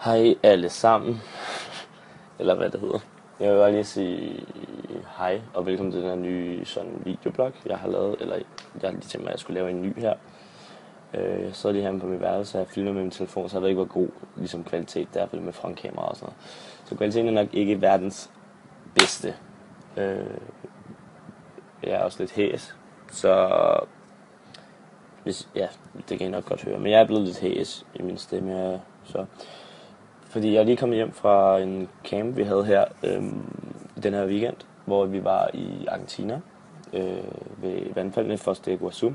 Hej alle sammen, eller hvad det hedder. Jeg vil bare lige sige hej og velkommen til den her nye sådan videoblog, jeg har lavet, eller jeg har lige tænkt mig, at jeg skulle lave en ny her. Jeg sidder lige her på mit værelse, og jeg filmer med min telefon, så jeg ved ikke, hvor god ligesom, kvalitet det er, for det med frontkamera og sådan noget. Så kvaliteten er nok ikke verdens bedste. Jeg er også lidt hæs, så ja, det kan I nok godt høre. Men jeg er blevet lidt hæs i min stemme, så... Fordi jeg er lige kommet hjem fra en camp, vi havde her den her weekend, hvor vi var i Argentina ved vandfaldene Foz de Iguazú,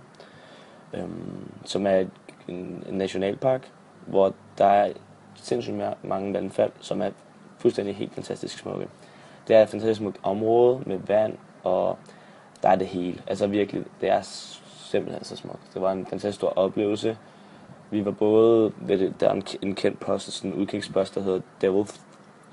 som er en nationalpark, hvor der er sindssygt mange vandfald, som er fuldstændig helt fantastisk smukke. Det er et fantastisk smukt område med vand, og der er det hele. Altså virkelig, det er simpelthen så smukt. Det var en fantastisk stor oplevelse. Vi var både ved der er en kendt post, sådan en udkigspost, der hedder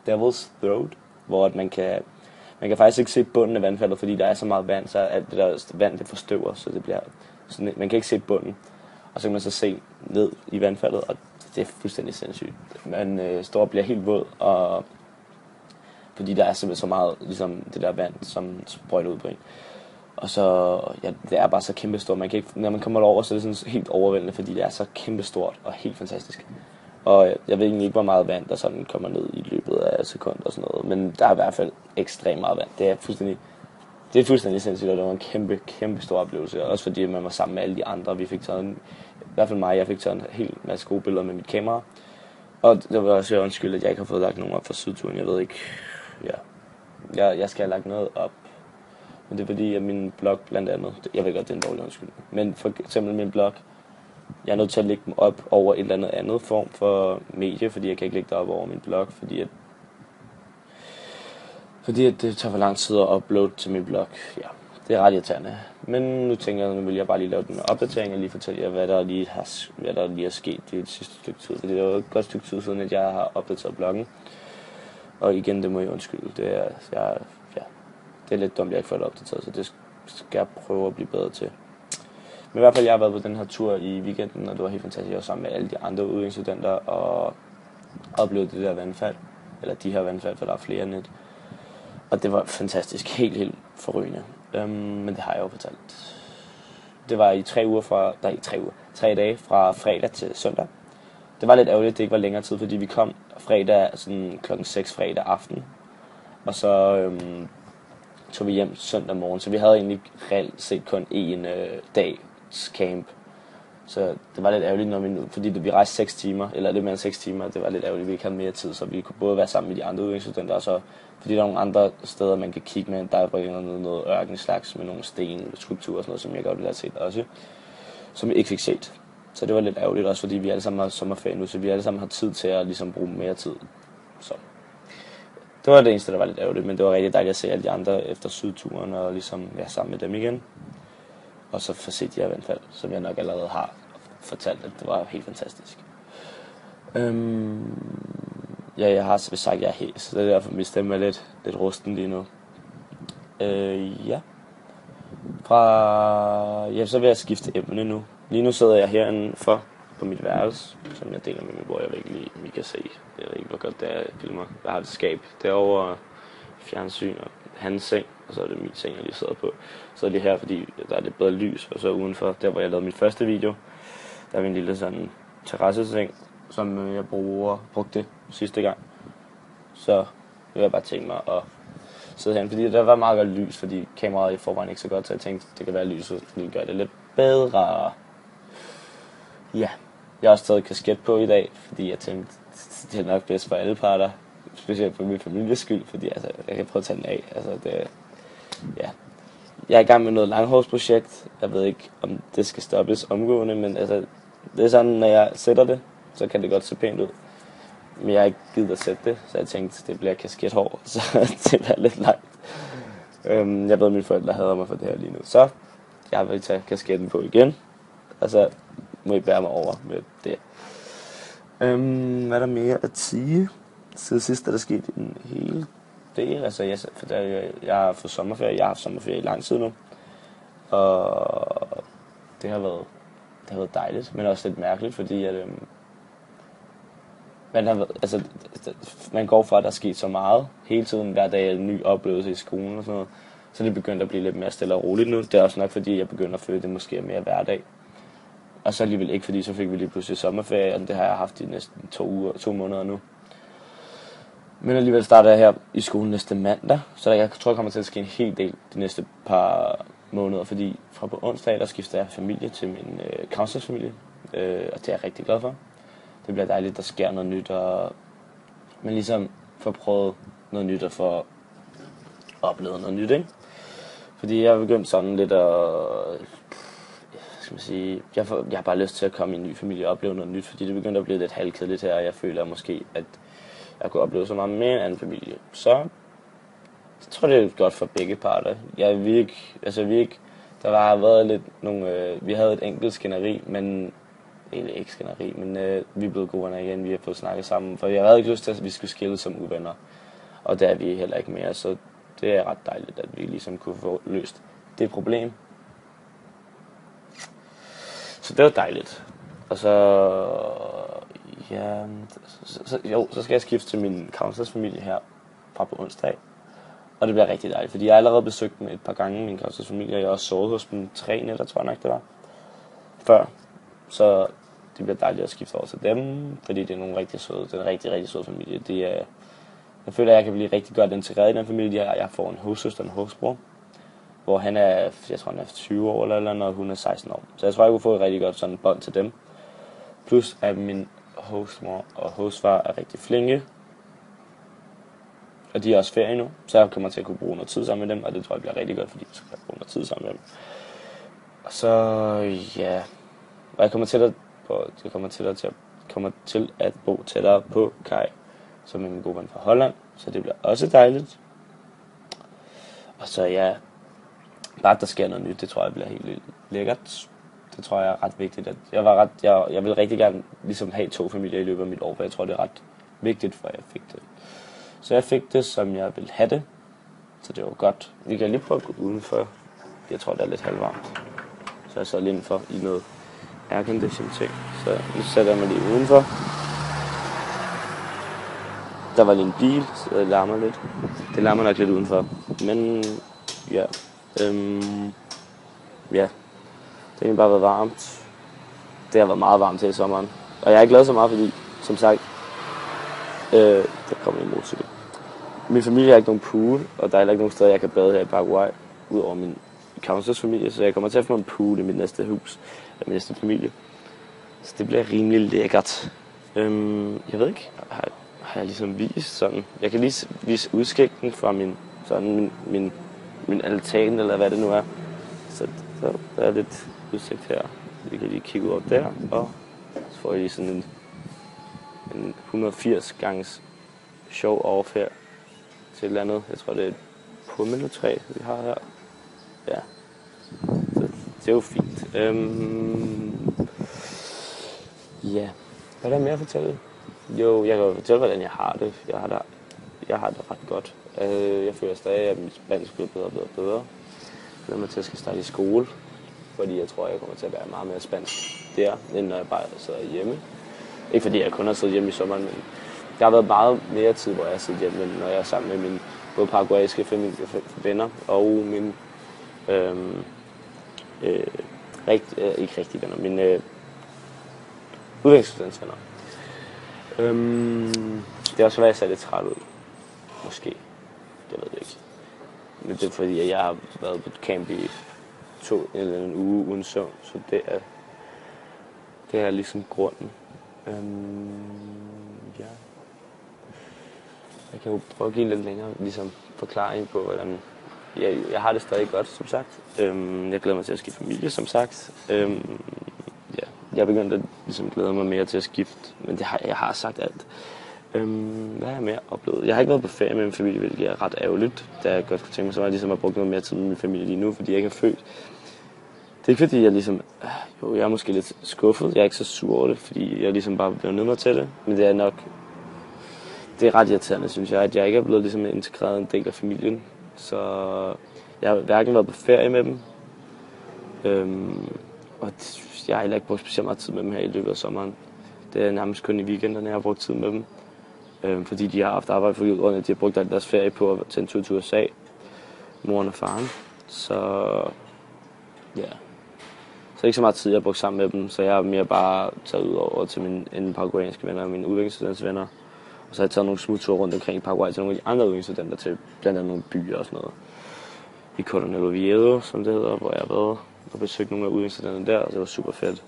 Devil's Throat, hvor man kan faktisk ikke se bunden af vandfaldet, fordi der er så meget vand, så alt det der vand det forstøver, så det bliver sådan, man kan ikke se bunden. Og så kan man så se ned i vandfaldet, og det er fuldstændig sindssygt. Man står og bliver helt våd, og fordi der er simpelthen så meget ligesom det der vand, som sprøjter ud på en. Og så, ja, det er bare så kæmpestort. Man kan ikke, når man kommer derover, så er det sådan helt overvældende, fordi det er så kæmpestort og helt fantastisk. Og jeg ved egentlig ikke, hvor meget vand, der sådan kommer ned i løbet af sekunder og sådan noget. Men der er i hvert fald ekstremt meget vand. Det er fuldstændig sindssygt, og det var en kæmpe stor oplevelse. Også fordi man var sammen med alle de andre. Vi fik taget i hvert fald mig, jeg fik taget en hel masse gode billeder med mit kamera. Og det var også undskyld, at jeg ikke har fået lagt nogen op fra Sydturen. Jeg ved ikke, ja. Jeg skal have lagt noget op. Men det er fordi, at min blog blandt andet, jeg ved godt, det er en dårlig undskyldning, men for eksempel min blog, jeg er nødt til at lægge dem op over et eller andet form for medie, fordi jeg kan ikke lægge det op over min blog, fordi at det tager for lang tid at uploade til min blog. Ja, det er ret irriterende. Men nu tænker jeg, nu vil jeg bare lige lave den opdatering og lige fortælle jer, hvad der lige er sket det sidste stykke tid. Fordi det var et godt stykke tid siden, at jeg har opdateret bloggen. Og igen, det må jeg undskylde. Det er lidt dumt, jeg ikke får det opdateret, så det skal jeg prøve at blive bedre til. Men i hvert fald, jeg har været på den her tur i weekenden, og det var helt fantastisk. Jeg var sammen med alle de andre udviklingsstudenter og oplevede det der vandfald. Eller de her vandfald, for der er flere net. Og det var fantastisk. Helt forrygende. Men det har jeg jo fortalt. Det var i 3 dage fra fredag til søndag. Det var lidt ærgerligt, at det ikke var længere tid, fordi vi kom fredag sådan klokken 6 fredag aften. Og så tog vi hjem søndag morgen, så vi havde egentlig reelt set kun en dags camp. Så det var lidt ærgerligt, fordi vi rejste 6 timer, eller lidt mere end 6 timer, det var lidt ærgerligt, at vi ikke havde mere tid, så vi kunne både være sammen med de andre udviklingsstudenter, og så, fordi der er nogle andre steder, man kan kigge med, der er noget ørkenslags med nogle sten, skulpturer og sådan noget, som jeg godt ville have set også, som vi ikke fik set. Så det var lidt ærgerligt også, fordi vi alle sammen har sommerferie nu, så vi alle sammen har tid til at ligesom bruge mere tid. Så det var det eneste, der var lidt ærgerligt, men det var rigtig dejligt at se alle de andre efter sydturen og ligesom være sammen med dem igen. Og så få set de her vandfald, som jeg nok allerede har fortalt, at det var helt fantastisk. Ja, jeg har sagt, at jeg er hæs, så det er derfor, min stemme er lidt rusten lige nu. Ja. Så vil jeg skifte emne nu. Lige nu sidder jeg herinde på mit værelse, som jeg deler med min bror. Jeg ved ikke lige, om I kan se. Jeg ved ikke, hvor godt det er, jeg filmer. Jeg har et skab derovre, fjernsyn og hans seng, og så er det min seng, jeg lige sidder på. Så er det her, fordi der er lidt bedre lys, og så udenfor, der hvor jeg lavede min første video, der er min lille sådan terrasseseng, som jeg brugte sidste gang. Så vil jeg bare tænke mig at sidde herinde, fordi der var meget godt lys, fordi kameraet i forvejen ikke så godt, så jeg tænkte, det kan være lyset, fordi det gør det lidt bedre. Ja, jeg har også taget kasket på i dag, fordi jeg tænkte, det er nok bedst for alle parter, specielt for min families skyld, fordi altså, jeg kan prøve at tage den af. Altså, ja. Jeg er i gang med noget langhårsprojekt. Jeg ved ikke, om det skal stoppes omgående, men altså, det er sådan, når jeg sætter det, så kan det godt se pænt ud. Men jeg har ikke givet at sætte det, så jeg tænkte, det bliver kaskethår, så det bliver lidt langt. Jeg ved, at mine forældre hader mig for det her lige nu, så jeg vil tage kasketten på igen, og så må I bære mig over med det. Hvad er der mere at sige? Siden sidst er der sket en hel del. Altså, jeg har fået sommerferie. Jeg har haft sommerferie i lang tid nu. Og det har været dejligt, men også lidt mærkeligt, fordi at, man går fra, at der er sket så meget hele tiden, hver dag er en ny oplevelse i skolen og sådan noget. Så det begyndte at blive lidt mere stille og roligt nu. Det er også nok, fordi jeg begynder at føle, det måske er mere hverdag. Og så alligevel ikke, fordi så fik vi lige pludselig sommerferie, og det har jeg haft i næsten 2 måneder nu. Men alligevel starter jeg her i skolen næste mandag, så jeg tror, jeg kommer til at ske en hel del de næste par måneder, fordi fra på onsdag, der skifter jeg familie til min counsersfamilie, og det er jeg rigtig glad for. Det bliver dejligt, der sker noget nyt, og man ligesom får prøvet noget nyt og får oplevet noget nyt, ikke? Fordi jeg har begyndt sådan lidt jeg har bare lyst til at komme i en ny familie og opleve noget nyt, fordi det begynder at blive lidt halvkedeligt her, og jeg føler måske, at jeg kunne opleve så meget med en anden familie. Så jeg tror, det er godt for begge parter. Vi havde et enkelt skænderi, men egentlig ikke skænderi, men vi er blevet gode venner igen, vi har fået snakket sammen, for jeg havde ikke lyst til, at vi skulle skille som uvenner, og det er vi heller ikke mere, så det er ret dejligt, at vi ligesom kunne få løst det problem. Så det var dejligt. Og så skal jeg skifte til min counsersfamilie her fra på onsdag. Og det bliver rigtig dejligt, fordi jeg har allerede besøgt dem et par gange, min counsersfamilie, og jeg har også sovet hos dem 3 nætter, tror jeg nok det var, før. Så det bliver dejligt at skifte over til dem, fordi det er nogle rigtig søde, det er en rigtig, rigtig sød familie. Jeg føler, at jeg kan blive rigtig godt integreret i den familie. Jeg får en hostsøster og en hostbror, hvor han er, jeg tror han er 20 år eller noget, og hun er 16 år. Så jeg tror, jeg kunne få et rigtig godt sådan bånd til dem. Plus at min hostmor og hostfar er rigtig flinke. Og de er også ferie nu, så jeg kommer til at kunne bruge noget tid sammen med dem, og det tror jeg bliver rigtig godt, fordi jeg skal bruge noget tid sammen med dem. Og så, ja, og jeg kommer til at bo tættere på Kai, som er min gode ven fra Holland, så det bliver også dejligt. Og så ja, bare der sker noget nyt, det tror jeg bliver helt vildt lækkert. Det tror jeg er ret vigtigt. At jeg vil rigtig gerne ligesom have 2 familier i løbet af mit år, for jeg tror det er ret vigtigt, for jeg fik det. Så jeg fik det, som jeg ville have det, så det var godt. Vi kan lige prøve at gå udenfor. Jeg tror det er lidt halvvarmt, så jeg sad lige indenfor i noget aircondition ting. Så nu sætter jeg mig lige udenfor. Der var lige en bil, så det larmer lidt. Det larmer nok lidt udenfor. Men ja, ja, det har bare været varmt. Det har været meget varmt her i sommeren. Og jeg er ikke glad så meget, fordi, som sagt, der kommer en motorcykel. Min familie har ikke nogen pool, og der er heller ikke nogen steder, jeg kan bade her i Paraguay, udover min counsersfamilie. Så jeg kommer til at få en pool i mit næste hus, af min næste familie. Så det bliver rimelig lækkert. Jeg ved ikke, har jeg ligesom vist sådan. Jeg kan lige vise udskægten fra min altan, eller hvad det nu er. Så der er lidt udsigt her. Vi kan lige kigge ud op der, og så får jeg lige sådan en 180 gangs show off her til et eller andet. Jeg tror det er et pummeltræ, vi har her. Ja, så det er jo fint. Ja, hvad er der mere at fortælle? Jo, jeg kan fortælle, hvordan jeg har det. Jeg har det ret godt. Jeg føler stadig, at mit spansk bliver bedre og bedre og bedre. Jeg glæder mig til at skal starte i skole, fordi jeg tror, jeg kommer til at være meget mere spansk der, end når jeg bare sidder hjemme. Ikke fordi jeg kun har siddet hjemme i sommeren, men der har været meget mere tid, hvor jeg har siddet hjemme, når jeg er sammen med mine både paraguayske venner og mine ikke rigtige venner, mine udvekslingsvenner. Det er også, hvad jeg ser lidt træt ud. Måske. Det ved jeg ikke. Men det er fordi, at jeg har været på camp i en uge uden søvn, så det er ligesom grunden. Ja. Jeg kan jo prøve at give lidt længere ligesom, forklaring på, hvordan jeg har det stadig godt, som sagt. Jeg glæder mig til at skifte familie, som sagt. Ja. Jeg begyndte at ligesom, glæde mig mere til at skifte, men jeg har sagt alt. Hvad har jeg mere oplevet? Jeg har ikke været på ferie med min familie, hvilket er ret ærgerligt, da jeg godt kunne tænke mig, så var jeg ligesom at bruge noget mere tid med min familie lige nu, fordi jeg ikke er født. Det er ikke fordi, jeg ligesom... jeg er måske lidt skuffet. Jeg er ikke så sur over det, fordi jeg ligesom bare bliver nødt mig til det. Men det er nok... Det er ret irriterende, synes jeg, at jeg ikke er blevet ligesom integreret en del af familien. Så jeg har hverken været på ferie med dem. Og jeg har heller ikke brugt specielt meget tid med dem her i løbet af sommeren. Det er nærmest kun i weekenderne, jeg har brugt tid med dem. Fordi de har haft arbejde for jorden, de har brugt al deres ferie på at tage en tur til USA. Moren og faren. Så ja. Så ikke så meget tid, jeg har brugt sammen med dem, så jeg har mere bare taget ud over til mine paraguayanske venner og mine udviklingsstudentsvenner. Og så har jeg taget nogle smutture rundt omkring i Paraguay til nogle af de andre udviklingsstudenter til blandt andet nogle byer og sådan noget. I Coronel Oviedo, som det hedder, hvor jeg har været og besøgt nogle af udviklingsstudenterne der, og det var super fedt.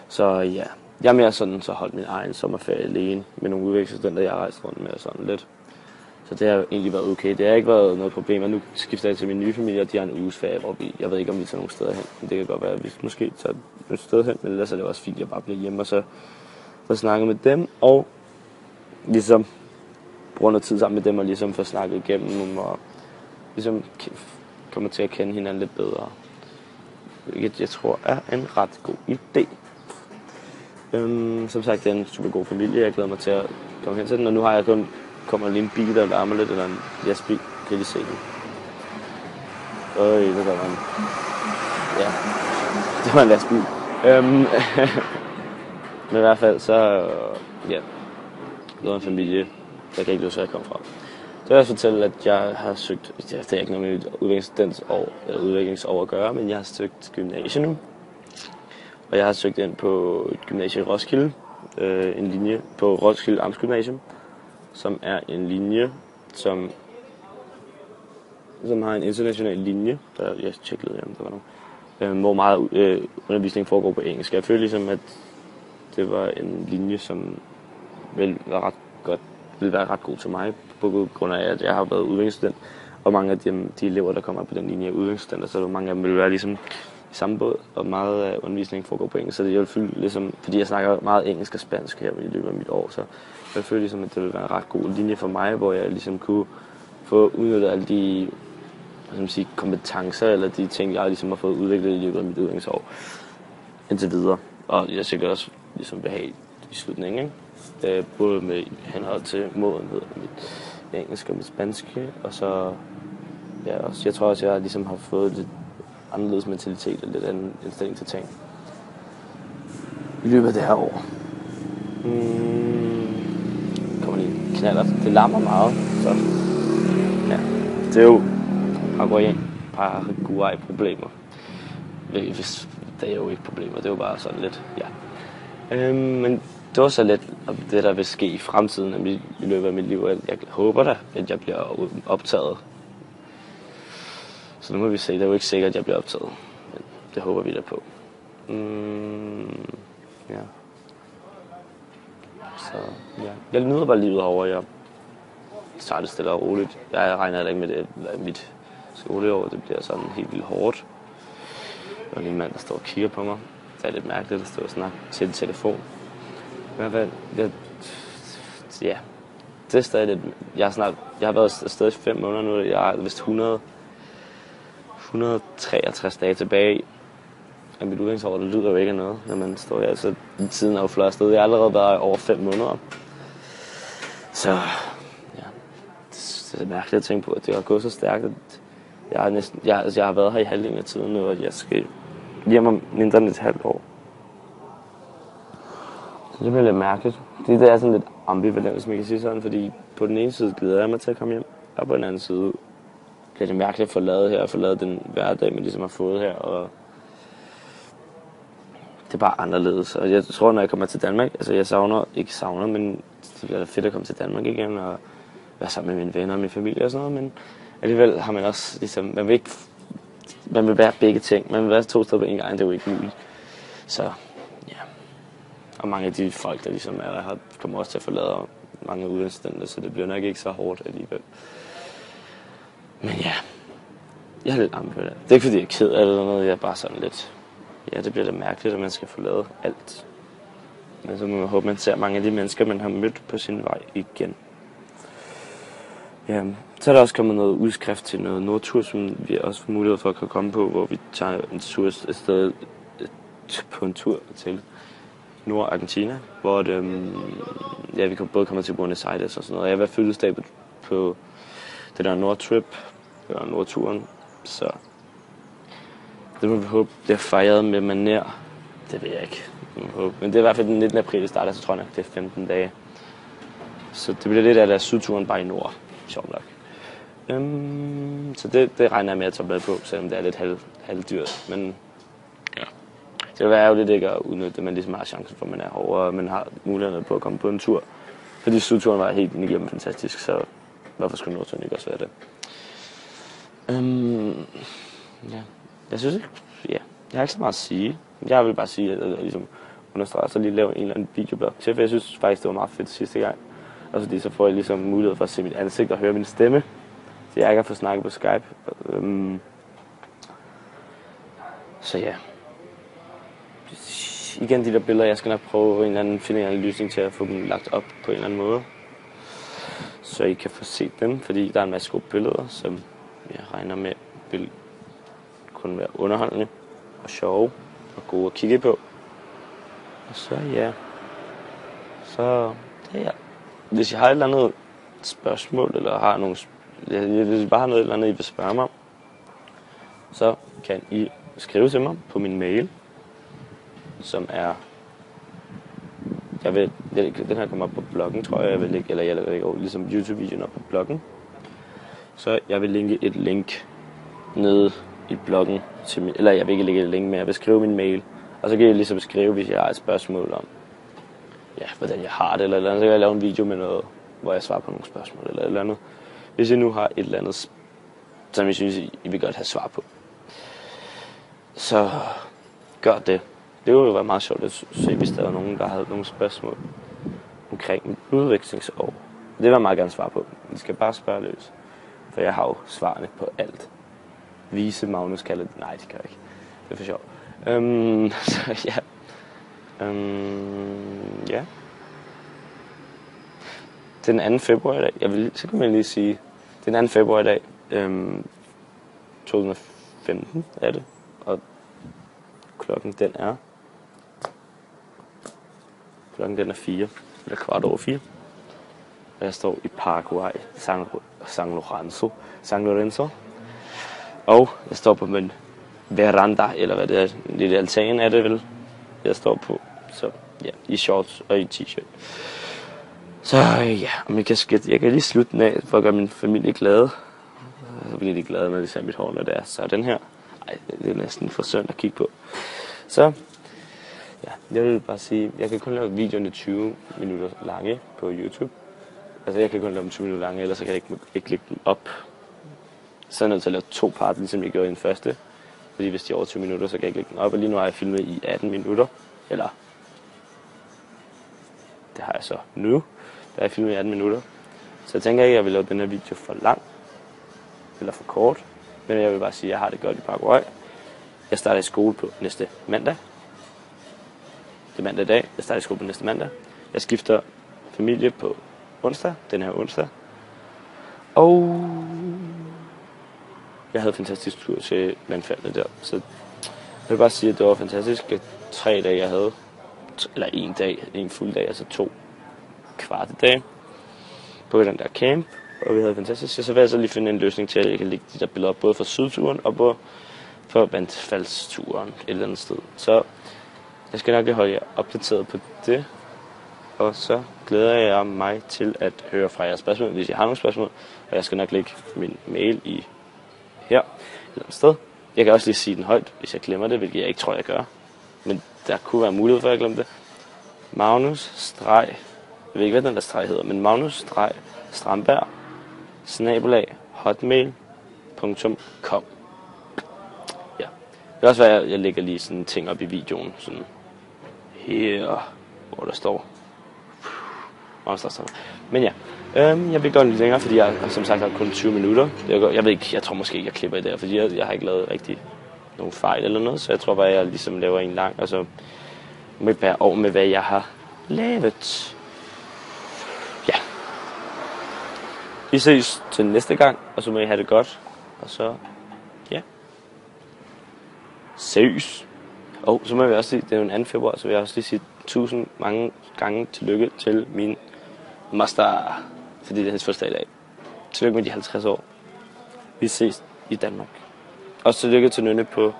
Så ja, jeg er mere sådan, så holdt min egen sommerferie alene med nogle udviklingsstudenter, jeg har rejst rundt med og sådan lidt. Så det har egentlig været okay. Det har ikke været noget problem, og nu skifter jeg til min nye familie, og de har en uges ferie, hvor jeg ved ikke, om vi tager nogle steder hen. Men det kan godt være, at vi måske tager et sted hen, men ellers er det også fint, at jeg bare bliver hjemme og så får snakket med dem, og ligesom bruger noget tid sammen med dem, og ligesom får snakket igennem dem, og ligesom kommer til at kende hinanden lidt bedre. Hvilket jeg tror er en ret god idé. Som sagt, det er en super god familie, jeg glæder mig til at komme hen til den, og nu har jeg kommer lige en bil, der larmer lidt, eller en lastbil, kan I lige se den. Det var en... Ja, det var en lastbil. Men i hvert fald, så... Ja, det var en familie, jeg kan ikke løse, hvor jeg kom fra. Så vil jeg fortælle, at jeg har søgt... Det er ikke noget med udviklingsår at gøre, men jeg har søgt gymnasie nu. Og jeg har søgt ind på et gymnasie i Roskilde, en linje på Roskilde Amtsgymnasium, som er en linje, som har en international linje, der jeg tjekkede, om der var nogen, hvor meget undervisning foregår på engelsk. Jeg følte ligesom, at det var en linje, som ville være ret god til mig, på grund af, at jeg har været udviklingsstudent, og mange af de elever, der kommer på den linje er udviklingsstudenter, så mange af dem vil være ligesom i samme båd, og meget af undervisningen foregår på engelsk, så jeg vil føle ligesom, fordi jeg snakker meget engelsk og spansk her i løbet af mit år, så jeg følte ligesom, at det ville være en ret god linje for mig, hvor jeg ligesom kunne få udnyttet alle de kompetencer, eller de ting, jeg ligesom har fået udviklet i løbet af mit udviklingsår indtil videre. Og jeg sikkert også ligesom vil have i slutningen, ikke? Både med henhold til modenhed af mit engelsk og mit spanske, og så ja, også, jeg tror også, jeg ligesom har fået lidt anderledes mentalitet og lidt anden indstilling til ting i løbet af det her år. Kommer lige en knaller. Det larmer meget, så ja, det er jo Paraguay-problemer. Hvis det er jo ikke problemer, det er jo bare sådan lidt, ja. Men det var så lidt det, der vil ske i fremtiden i løbet af mit liv. Jeg håber da, at jeg bliver optaget. Så nu må vi se. Det er jo ikke sikkert, at jeg bliver optaget. Men det håber vi da på. Ja. Så ja. Jeg nyder bare livet herovre. Jeg tager det stille og roligt. Jeg regner heller ikke med det. Mit skoleår, det bliver sådan helt vildt hårdt. Der er en mand, der står og kigger på mig. Det er lidt mærkeligt at stå og snakke til en telefon. I hvert fald, ja, det er stadig lidt... Jeg har været afsted i 5 måneder nu. Jeg har vist 163 dage tilbage af mit udviklingsår. Det lyder jo ikke af noget, når man står her. Så tiden er jo flot afsted. Jeg har allerede været over 5 måneder. Så ja, det er mærkeligt at tænke på, at det har gået så stærkt. Jeg har været her i halvdelen af tiden nu, og jeg skal hjem om mindre end et halvt år. Så det bliver lidt mærkeligt. Det er sådan lidt ambivalent, hvis man kan sige sådan, fordi på den ene side glæder jeg mig til at komme hjem, og på den anden side bliver det mærkeligt at få lavet den hverdag, man ligesom har fået her, og det er bare anderledes. Og jeg tror, når jeg kommer til Danmark, altså jeg savner, men det bliver fedt at komme til Danmark igen, og være sammen med mine venner og min familie og sådan noget, men alligevel har man også ligesom, man vil være begge ting, man vil være 2 steder på en gang, det er jo ikke muligt. Så ja. Og mange af de folk, der ligesom er der, kommer også til at forlade mange uddannelsesstudenter, så det bliver nok ikke så hårdt alligevel. Men ja, jeg er lidt ambivalent. Det er ikke fordi, jeg er ked af eller noget, jeg er bare sådan lidt... Ja, det bliver lidt mærkeligt, at man skal forlade alt. Men så må man håbe, man ser mange af de mennesker, man har mødt på sin vej igen. Ja, så er der også kommet noget udskrift til noget nordtur, som vi også får mulighed for at kunne komme på, hvor vi tager en tur et sted på en tur til Nord-Argentina, hvor vi kan både komme til Buenos Aires og sådan noget. Jeg har været fødselsdag på det der Nordtrip, eller Nordturen, så det må vi håbe, det er fejret med manér. Det ved jeg ikke. Men det er i hvert fald den 19. april, det starter, så tror jeg nok, det er 15 dage. Så det bliver lidt af der sydturen bare i nord. Sjovt nok. Så det regner jeg med at tage med på, selvom det er lidt halvdyrt. Men ja, det vil være ærgerligt ikke at udnytte det, man ligesom har chancen for, at man er over, og man har muligheden på at komme på en tur. Fordi sydturen var helt igennem fantastisk, så hvorfor skulle nordturen ikke også være det? Ja, jeg synes ikke, ja, jeg har ikke så meget at sige. Jeg vil bare sige, at jeg ligesom understreger, så lige lave en eller anden videoblog til, for jeg synes faktisk, det var meget fedt sidste gang. Og fordi så får jeg ligesom mulighed for at se mit ansigt og høre min stemme, så jeg ikke har fået snakket på Skype. Så ja. Igen de der billeder, jeg skal nok prøve finde en eller anden løsning til at få dem lagt op på en eller anden måde. Så I kan få set dem, fordi der er en masse gode billeder, som jeg regner med vil kunne være underholdende og sjove og gode at kigge på. Og så ja. Så ja. Hvis I har et eller andet spørgsmål, eller har nogle, hvis I bare har noget eller andet, I vil spørge mig om, så kan I skrive til mig på min mail, som er, den her kommer op på bloggen, tror jeg vil lægge, eller jeg lægger ligesom YouTube-videoen op på bloggen. Så jeg vil linke et link nede i bloggen, eller jeg vil ikke lægge et link, men jeg vil skrive min mail, og så kan I ligesom skrive, hvis jeg har et spørgsmål om, ja, hvordan jeg har det, eller andet, så kan jeg lave en video med noget, hvor jeg svarer på nogle spørgsmål, eller et eller andet. Hvis I nu har et eller andet, som I synes, I vil godt have svar på, så gør det. Det ville jo være meget sjovt at se, hvis der var nogen, der havde nogle spørgsmål omkring mit udvekslingsår. Det vil jeg meget gerne svare på. I skal bare spørge løs, for jeg har jo svarene på alt. Vise Magnus kalder det. Nej, det kan jeg ikke. Det er for sjovt. Så ja. Ja. Den 2. februar i dag. Så kan man lige sige, den 2. februar i dag. 2015 er det. Og klokken den er 4. Eller 4:15. Og jeg står i Paraguay, San Lorenzo. Og jeg står på min veranda, eller hvad det er, en lille altan er det vel, jeg står på. Så ja, i shorts og i t-shirt. Så ja, jeg kan lige slutte den af, for at gøre min familie glade. Så bliver de glade, når de ser mit hår, når det er sådan her. Ej, det er næsten for synd at kigge på. Så ja, jeg vil bare sige, jeg kan kun lave videoerne 20 minutter lange på YouTube. Altså jeg kan kun lave dem 20 minutter lange, ellers så kan jeg ikke lægge dem op. Så er jeg nødt til at lave 2 parter, ligesom jeg gjorde i den første. Fordi hvis de er over 20 minutter, så kan jeg ikke lægge den op. Og lige nu har jeg filmet i 18 minutter. Eller, det har jeg så nu. Der har jeg filmet i 18 minutter. Så jeg tænker ikke, at jeg vil lave den her video for lang. Eller for kort. Men jeg vil bare sige, at jeg har det godt i Paraguay. Jeg starter i skole på næste mandag. Det er mandag i dag. Jeg starter i skole på næste mandag. Jeg skifter familie på onsdag. Den her onsdag. Og jeg havde en fantastisk tur til vandfaldet der. Så jeg vil bare sige, at det var fantastisk. 3 dage jeg havde. Eller 1 dag. 1 fuld dag. Altså 2 kvarte dage. På den der camp. Og vi havde fantastisk. Så vil jeg så lige finde en løsning til, at jeg kan lægge de der billeder op. Både fra sydturen og på vandfaldsturen. Et eller andet sted. Så jeg skal nok lige holde jer opdateret på det. Og så glæder jeg mig til at høre fra jeres spørgsmål, hvis I har nogle spørgsmål. Og jeg skal nok lægge min mail i her et eller andet sted. Jeg kan også lige sige den højt, hvis jeg glemmer det, hvilket jeg ikke tror, jeg gør. Men der kunne være mulighed for, at jeg glemmer det. Magnus-, jeg ved ikke, hvad den der streg hedder, men Magnus-Strandberg @hotmail.com. Ja. Det kan også være, at jeg lægger lige sådan ting op i videoen, sådan her, hvor der står. Men ja, jeg vil gøre lidt længere, fordi jeg som sagt har kun 20 minutter. Jeg ved ikke, jeg tror måske ikke, jeg klipper i det, fordi jeg har ikke lavet rigtig nogen fejl eller noget, så jeg tror bare, jeg ligesom laver en lang, og så med bære over med, hvad jeg har lavet. Ja. Vi ses til næste gang, og så må I have det godt, og så, ja. Ses. Og så må jeg også sige, det er jo den 2. februar, så vil jeg også lige sige 1000 mange gange tillykke til min master, fordi det er hans første dag i dag. Tillykke med de 50 år. Vi ses i Danmark. Og tillykke til Nynne på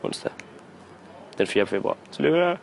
onsdag. den 4. februar. Tillykke!